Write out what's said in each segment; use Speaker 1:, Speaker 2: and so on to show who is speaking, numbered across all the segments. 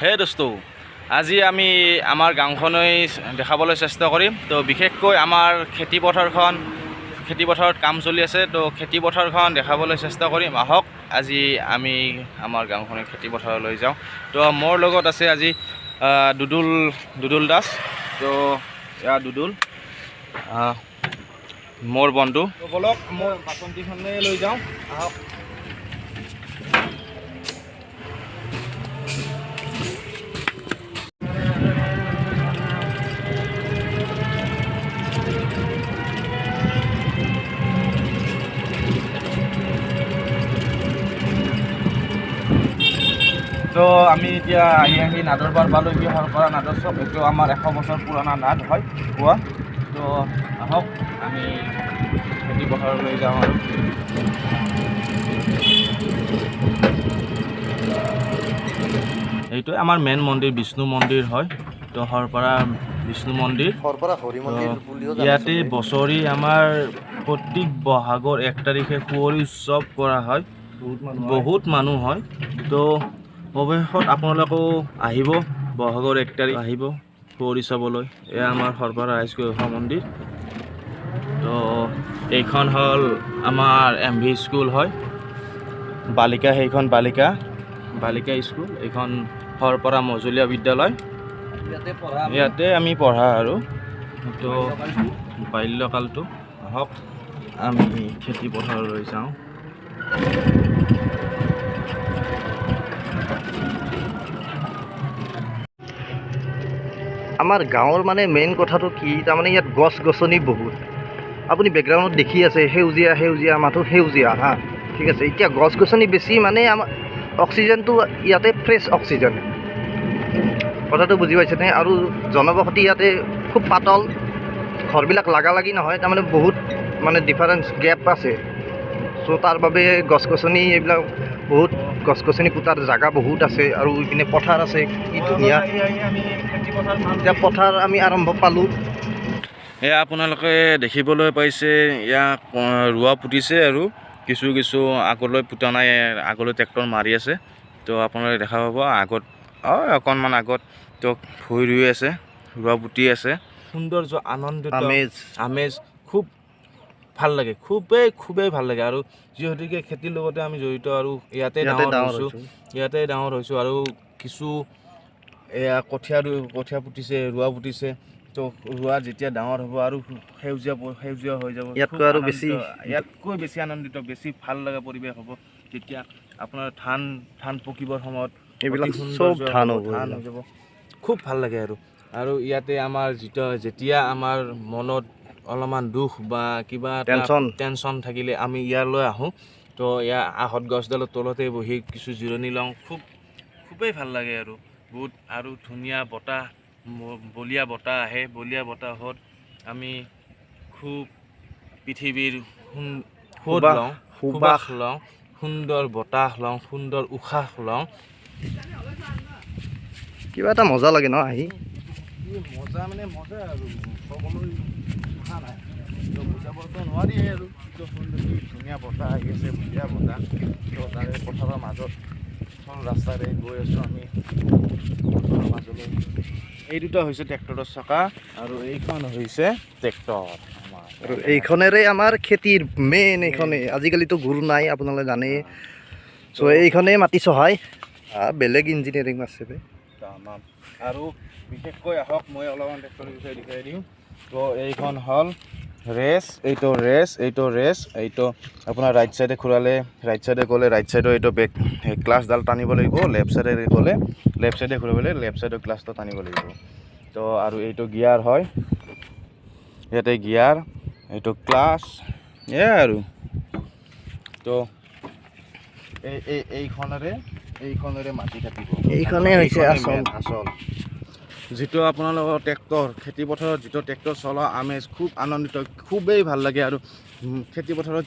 Speaker 1: হে দোস্ত, আজি আমি আমাৰ গাঁওখনৈ দেখাবলৈ চেষ্টা কৰিম। তো বিশেষকৈ আমাৰ খেতিপথাৰত কাম চলি আছে, তো খেতিপথাৰখন দেখাবলৈ চেষ্টা কৰিম। আহক আজি আমি আমাৰ গাঁওখনৰ খেতিপথাৰলৈ যাওঁ। তো মোৰ লগত আছে আজি দুদুল দাস। তো এয়া দুদুল মোৰ বন্ধু। তো বলক মই বাচন্তিখনে লৈ যাওঁ, আহক। তো আমি এতিয়া আহি নাদৰবাৰ পালোঁহি। সৰপৰা নাদৰ চব এইটো আমাৰ 100 বছৰ পুৰণা নাদ হয় কোৱা। তো আহক আমি খেতিপথাৰলৈ যাওঁ। আৰু এইটোৱে আমাৰ মেইন মন্দিৰ, বিষ্ণু মন্দিৰ হয়। তো সৰপৰা বিষ্ণু মন্দিৰ, ইয়াতে বছৰি আমাৰ প্ৰত্যেক বহাগৰ 1 তাৰিখে কুঁৱৰী উৎসৱ কৰা হয়। বহুত মানুহ হয়। তো অৱশেষত আপোনালোকেও আহিব, বহাগৰ 1 তাৰিখ আহিব কুঁৱৰী চাবলৈ। এয়া আমাৰ সৰপৰা ৰাইজগড় মন্দিৰ। তো এইখন হ'ল আমাৰ MV স্কুল হয়, বালিকা। সেইখন বালিকা স্কুল। এইখন সৰপৰা মজলীয়া বিদ্যালয়, ইয়াতে আমি পঢ়া। আৰু তো বাল্যকালটো। আহক আমি খেতিপথাৰলৈ যাওঁ।
Speaker 2: আমাৰ গাঁৱৰ মানে মেইন কথাটো কি, তাৰমানে ইয়াত গছ গছনি বহুত। আপুনি বেকগ্ৰাউণ্ডত দেখি আছে সেউজীয়া মাথো সেউজীয়া হা, ঠিক আছে। এতিয়া গছ গছনি বেছি মানে আমাৰ অক্সিজেনটো ইয়াতে ফ্ৰেছ অক্সিজেন, কথাটো বুজি পাইছেনে? আৰু জনবসতি ইয়াতে খুব পাতল, ঘৰবিলাক লাগি নহয়, তাৰমানে বহুত মানে ডিফাৰেঞ্চ গেপ আছে। চ' তাৰ বাবে গছ গছনি এইবিলাক বহুত, গছ গছনি পুতাৰ জেগা বহুত আছে। আৰু ইপিনে পথাৰ আছে, কি ধুনীয়া। এতিয়া পথাৰ আমি আৰম্ভ পালোঁ।
Speaker 1: এয়া আপোনালোকে দেখিবলৈ পাইছে, ইয়াক ৰোৱা পুতিছে আৰু কিছু আগলৈ পুতা নাই, আগলৈ ট্ৰেক্টৰ মাৰি আছে। তো আপোনালোকে দেখা পাব আগত অকণমান আগত তো ভুই ৰুই আছে, ৰোৱা পুতি আছে। সৌন্দৰ্য, আনন্দিত, আমেজ খুব ভাল লাগে, খুবেই ভাল লাগে। আৰু যিহেতুকে খেতিৰ লগতে আমি জড়িত, আৰু ইয়াতে ডাঙৰ হৈছোঁ। আৰু কিছু এয়া কঠীয়া পুতিছে, ৰোৱা পুতিছে। তো ৰোৱা যেতিয়া ডাঙৰ হ'ব আৰু সেউজীয়া হৈ যাব, ইয়াতকৈ বেছি আনন্দিত, বেছি ভাল লগা পৰিৱেশ হ'ব। তেতিয়া আপোনাৰ ধান পকিবৰ সময়ত
Speaker 2: এইবিলাক চব ধান হৈ
Speaker 1: যাব, খুব ভাল লাগে। আৰু ইয়াতে আমাৰ যেতিয়া আমাৰ মনত অলপমান দুখ বা কিবা টেনশ্যন থাকিলে আমি ইয়ালৈ আহোঁ। তো ইয়াৰ আহঁত গছডালৰ তলতে বহি কিছু জিৰণি লওঁ, খুবেই ভাল লাগে। আৰু বহুত আৰু ধুনীয়া বতাহ, বলীয়া বতাহ আহে। বলীয়া বতাহত আমি খুব পৃথিৱীৰ সুবাস লওঁ, সুন্দৰ বতাহ লওঁ, সুন্দৰ উশাহ লওঁ।
Speaker 2: কিবা এটা মজা লাগে ন আহি।
Speaker 1: মজা আৰু সকলোৰে কথা নাই, বুজাবতো নোৱাৰি। আৰু ধুনীয়া বতাহ আহি আছে, বঢ়িয়া বতাহ। তো তাৰে পথাৰৰ মাজত ৰাস্তাৰে গৈ আছোঁ আমি পথাৰৰ মাজলৈ। এই দুটা হৈছে ট্ৰেক্টৰৰ চকা, আৰু এইখন হৈছে ট্ৰেক্টৰ আমাৰ।
Speaker 2: আৰু এইখনেৰে আমাৰ খেতিৰ মেইন, এইখনে। আজিকালিতো গৰু নাই, আপোনালোকে জানেই। চ' এইখনেই মাটি চহায়, বেলেগ ইঞ্জিনিয়াৰিং আছে।
Speaker 1: আৰু বিশেষকৈ আহক মই অলপমান ট্ৰেক্টৰৰ বিষয়ে দেখুৱাই দিওঁ। তো এইখন হ'ল ৰেচ, এইটো আপোনাৰ ৰাইট চাইডে ঘূৰালে, ৰাইট চাইডে গ'লে ৰাইট চাইডৰ এইটো বেক ক্লাছডাল টানিব লাগিব, লেফ্ট চাইডে গ'লে লেফ্ট চাইডে ঘূৰাবলৈ লেফ্ট চাইডৰ ক্লাছটো টানিব লাগিব। তো আৰু এইটো গিয়াৰ হয়, ইয়াতে গিয়াৰ, এইটো ক্লাছ, এয়াই আৰু। তো এইখনেৰে মাটি কাটিব,
Speaker 2: এইখনেই হৈছে
Speaker 1: আচল। যিটো আপোনালোকৰ ট্ৰেক্টৰ, খেতিপথাৰত যিটো ট্ৰেক্টৰ চলোৱা আমেজ, খুব আনন্দিত, খুবেই ভাল লাগে। আৰু খেতিপথাৰত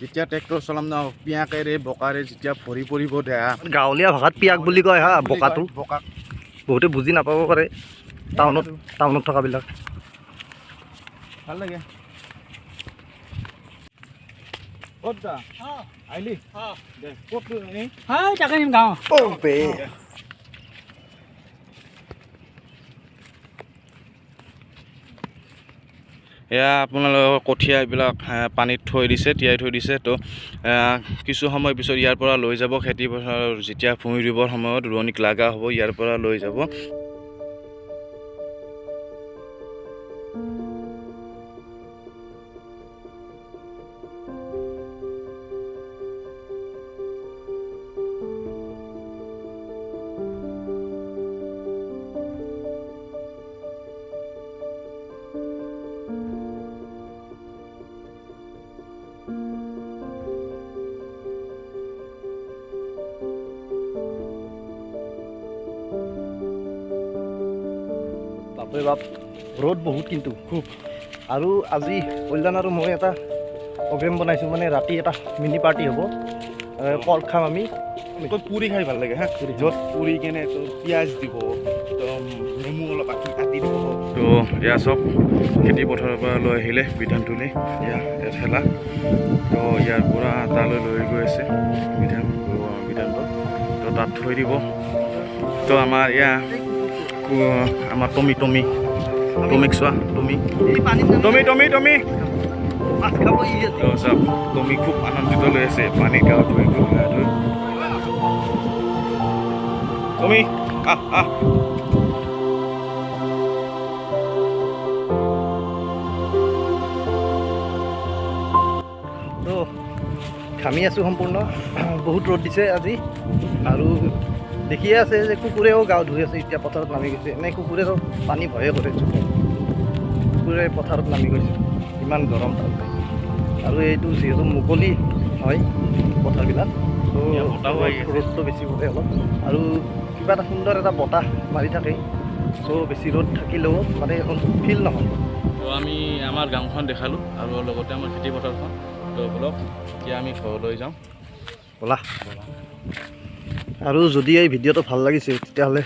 Speaker 1: যেতিয়া ট্ৰেক্টৰ চলাম ন, পিয়াকেৰে বোকাৰে যেতিয়া ভৰি পৰিব দেহা,
Speaker 2: গাঁৱলীয়া ভাষাত পিয়াক বুলি কয় হা, বোকাটো। বহুতে বুজি নাপাব পাৰে, টাউনত থকাবিলাক।
Speaker 1: ভাল লাগে। ক'ত যা আহিলি? ক'ত তাকে নিম গাঁও। এয়া আপোনালোকৰ কঠীয়া এইবিলাক পানীত থৈ দিছে, তিয়াই থৈ দিছে। তো কিছু সময় পিছত ইয়াৰ পৰা লৈ যাব খেতি পথাৰত, যেতিয়া ভূঁই ৰুবৰ সময়ত ৰোৱনীক লগা হ'ব ইয়াৰ পৰা লৈ যাব।
Speaker 2: বাপৰে বাপ, ৰ'দ বহুত কিন্তু খুব। আৰু আজি কল্যাণ আৰু মই এটা প্ৰগ্ৰেম বনাইছোঁ, মানে ৰাতি এটা মিনি পাৰ্টি হ'ব। পৰ্ক খাম আমি।
Speaker 3: পুৰি খাই ভাল লাগে হা, য'ত পুৰি কেনে তো পিঁয়াজ দিব, তো নেমু অলপ কাটি দিব।
Speaker 1: তো এয়া চব খেতি পথাৰৰ পৰা লৈ আহিলে বিধানটোলৈ, এয়া ঠেলা। তো ইয়াৰ পৰা তালৈ লৈ গৈ আছে বিধানটো, তো তাত থৈ দিব। তো আমাৰ এয়া আমাৰ টমিক চোৱা, টমি
Speaker 2: মাছ খাব
Speaker 1: তো চব টমি খুব আনন্দিত লৈ আছে, পানী গাঁৱত ধুই টমি আহ।
Speaker 2: তো ঘামি আছোঁ সম্পূৰ্ণ, বহুত ৰ'দ দিছে আজি। আৰু দেখিয়ে আছে যে কুকুৰেও গাও ধুই আছে, এতিয়া পথাৰত নামি গৈছে। এনেই কুকুৰেও পানী ভয়ে কৰে, কুকুৰে পথাৰত নামি গৈছে, ইমান গৰম তাতে। আৰু এইটো যিহেতু মুকলি হয় পথাৰবিলাক, তো ৰ'দটো বেছি পৰে অলপ। আৰু কিবা এটা সুন্দৰ এটা বতাহ মাৰি থাকে, তো বেছি ৰ'দ থাকিলেও মানে ফিল নহয়।
Speaker 1: তো আমি আমাৰ গাঁওখন দেখালোঁ আৰু লগতে আমাৰ খেতি পথাৰখন। তো বলক এতিয়া আমি ঘৰলৈ যাওঁ,
Speaker 2: ব'লা। আৰু যদি এই ভিডিঅ'টো ভাল লাগিছে তেতিয়াহ'লে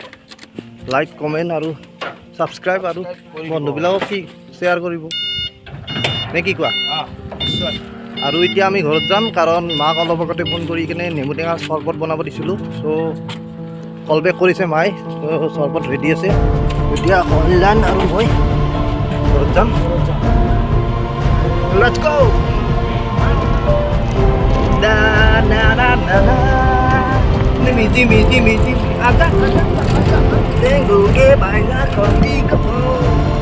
Speaker 2: লাইক, কমেণ্ট আৰু ছাবস্ক্ৰাইব, আৰু বন্ধুবিলাকক কি শ্বেয়াৰ কৰিব নে কি কোৱা? আৰু এতিয়া আমি ঘৰত যাম, কাৰণ মাক অলপ আগতে ফোন কৰি কিনে নেমু টেঙাৰ চৰবত বনাব দিছিলোঁ। চ' কল বেক কৰিছে মায়ে, ত' চৰবত ৰেডি আছে। এতিয়া কল্যাণ আৰু মই ঘৰত যাম। Let's go. Tengo que bailar contigo.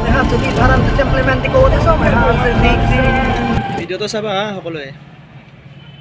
Speaker 2: Deja tu disparante simplemente con eso me hace dixie.
Speaker 3: ভিডিঅ'টো চাবা হা সকলোৱে।